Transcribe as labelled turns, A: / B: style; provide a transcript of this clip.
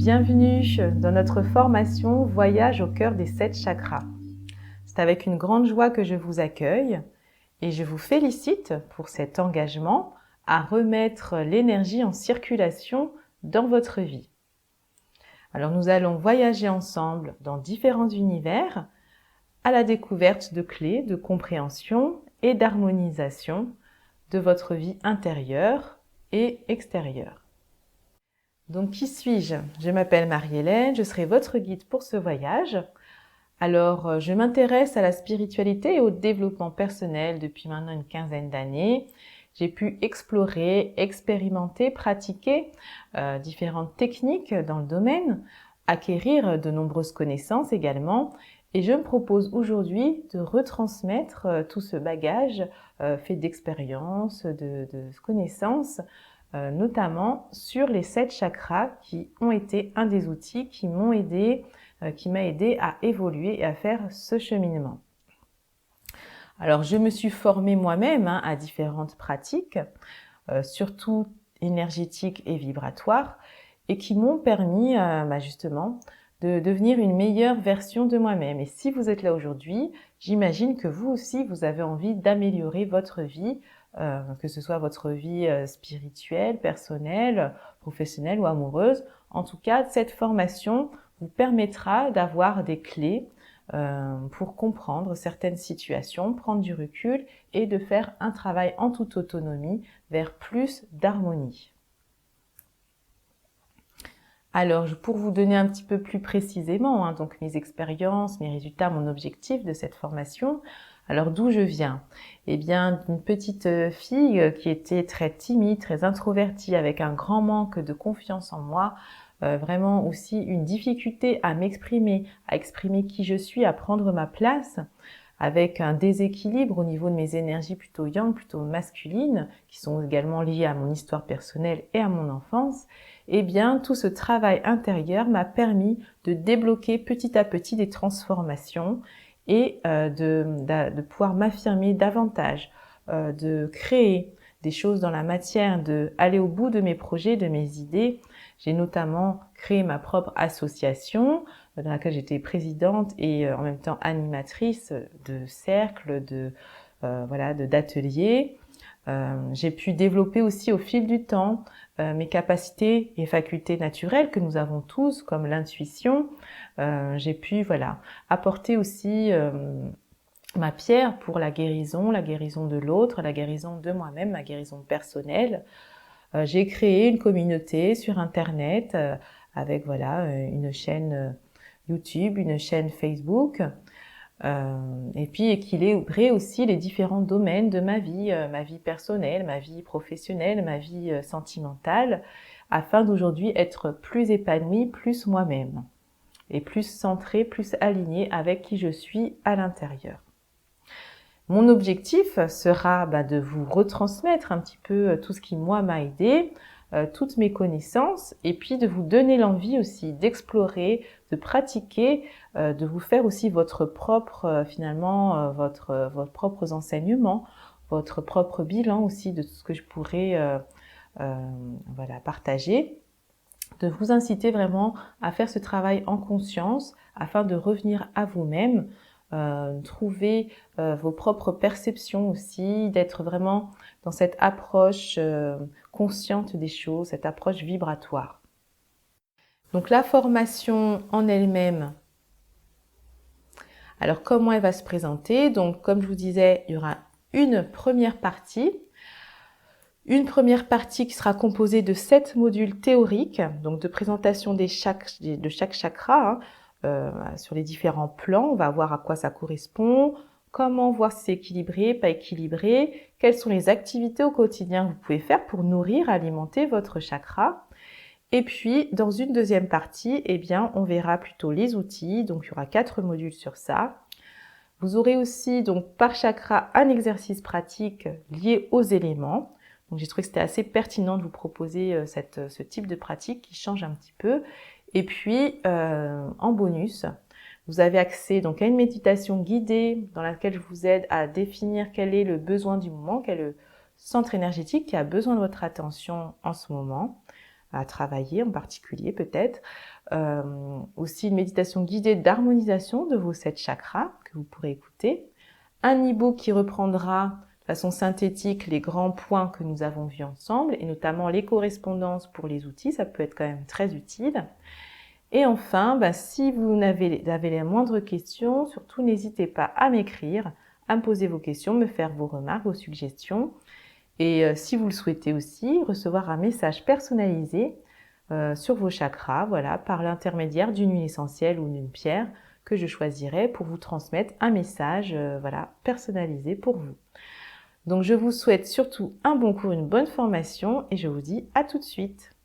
A: Bienvenue dans notre formation Voyage au cœur des 7 chakras. C'est avec une grande joie que je vous accueille et je vous félicite pour cet engagement à remettre l'énergie en circulation dans votre vie. Alors nous allons voyager ensemble dans différents univers à la découverte de clés de compréhension et d'harmonisation de votre vie intérieure et extérieure. Donc, qui suis-je? Je m'appelle Marie-Hélène, je serai votre guide pour ce voyage. Alors, je m'intéresse à la spiritualité et au développement personnel depuis maintenant une quinzaine d'années. J'ai pu explorer, expérimenter, pratiquer différentes techniques dans le domaine, acquérir de nombreuses connaissances également. Et je me propose aujourd'hui de retransmettre tout ce bagage fait d'expériences, de connaissances, notamment sur les 7 chakras qui ont été un des outils qui m'a aidé à évoluer et à faire ce cheminement. Alors, je me suis formée moi-même à différentes pratiques, surtout énergétiques et vibratoires, et qui m'ont permis justement de devenir une meilleure version de moi-même. Et si vous êtes là aujourd'hui, j'imagine que vous aussi, vous avez envie d'améliorer votre vie, que ce soit votre vie spirituelle, personnelle, professionnelle ou amoureuse. En tout cas, cette formation vous permettra d'avoir des clés pour comprendre certaines situations, prendre du recul et de faire un travail en toute autonomie vers plus d'harmonie. Alors, pour vous donner un petit peu plus précisément, donc mes expériences, mes résultats, mon objectif de cette formation, alors d'où je viens? Eh bien, d'une petite fille qui était très timide, très introvertie, avec un grand manque de confiance en moi, vraiment aussi une difficulté à m'exprimer, à exprimer qui je suis, à prendre ma place, avec un déséquilibre au niveau de mes énergies plutôt yang, plutôt masculines, qui sont également liées à mon histoire personnelle et à mon enfance. Eh bien, tout ce travail intérieur m'a permis de débloquer petit à petit des transformations et de pouvoir m'affirmer davantage, de créer des choses dans la matière, d'aller au bout de mes projets, de mes idées. J'ai notamment créé ma propre association dans laquelle j'étais présidente et en même temps animatrice de cercles, d'ateliers. J'ai pu développer aussi au fil du temps mes capacités et facultés naturelles que nous avons tous, comme l'intuition. J'ai pu apporter aussi ma pierre pour la guérison de l'autre, la guérison de moi-même, ma guérison personnelle. J'ai créé une communauté sur Internet avec une chaîne YouTube, une chaîne Facebook. Et puis équilibrer aussi les différents domaines de ma vie personnelle, ma vie professionnelle, ma vie sentimentale, afin d'aujourd'hui être plus épanouie, plus moi-même, et plus centrée, plus alignée avec qui je suis à l'intérieur. Mon objectif sera de vous retransmettre un petit peu tout ce qui moi m'a aidé, toutes mes connaissances, et puis de vous donner l'envie aussi d'explorer, de pratiquer, de vous faire aussi votre propre votre propres enseignements, votre propre bilan aussi de tout ce que je pourrais partager, de vous inciter vraiment à faire ce travail en conscience afin de revenir à vous-même, trouver vos propres perceptions aussi, d'être vraiment dans cette approche consciente des choses, cette approche vibratoire. Donc la formation en elle-même, alors comment elle va se présenter? Donc comme je vous disais, il y aura une première partie qui sera composée de 7 modules théoriques, donc de présentation de chaque chakra, sur les différents plans. On va voir à quoi ça correspond, comment voir si c'est équilibré, pas équilibré, quelles sont les activités au quotidien que vous pouvez faire pour nourrir, alimenter votre chakra. Et puis, dans une deuxième partie, on verra plutôt les outils. Donc, il y aura 4 modules sur ça. Vous aurez aussi, donc, par chakra, un exercice pratique lié aux éléments. Donc, j'ai trouvé que c'était assez pertinent de vous proposer ce type de pratique qui change un petit peu. Et puis, en bonus, vous avez accès donc à une méditation guidée dans laquelle je vous aide à définir quel est le besoin du moment, quel est le centre énergétique qui a besoin de votre attention en ce moment. à travailler en particulier peut-être. Aussi une méditation guidée d'harmonisation de vos 7 chakras que vous pourrez écouter. Un e-book qui reprendra de façon synthétique les grands points que nous avons vus ensemble et notamment les correspondances pour les outils, ça peut être quand même très utile. Et enfin, si vous avez la moindre question, surtout n'hésitez pas à m'écrire, à me poser vos questions, me faire vos remarques, vos suggestions. Et si vous le souhaitez aussi, recevoir un message personnalisé sur vos chakras, voilà, par l'intermédiaire d'une huile essentielle ou d'une pierre que je choisirai pour vous transmettre un message voilà, personnalisé pour vous. Donc je vous souhaite surtout un bon cours, une bonne formation et je vous dis à tout de suite.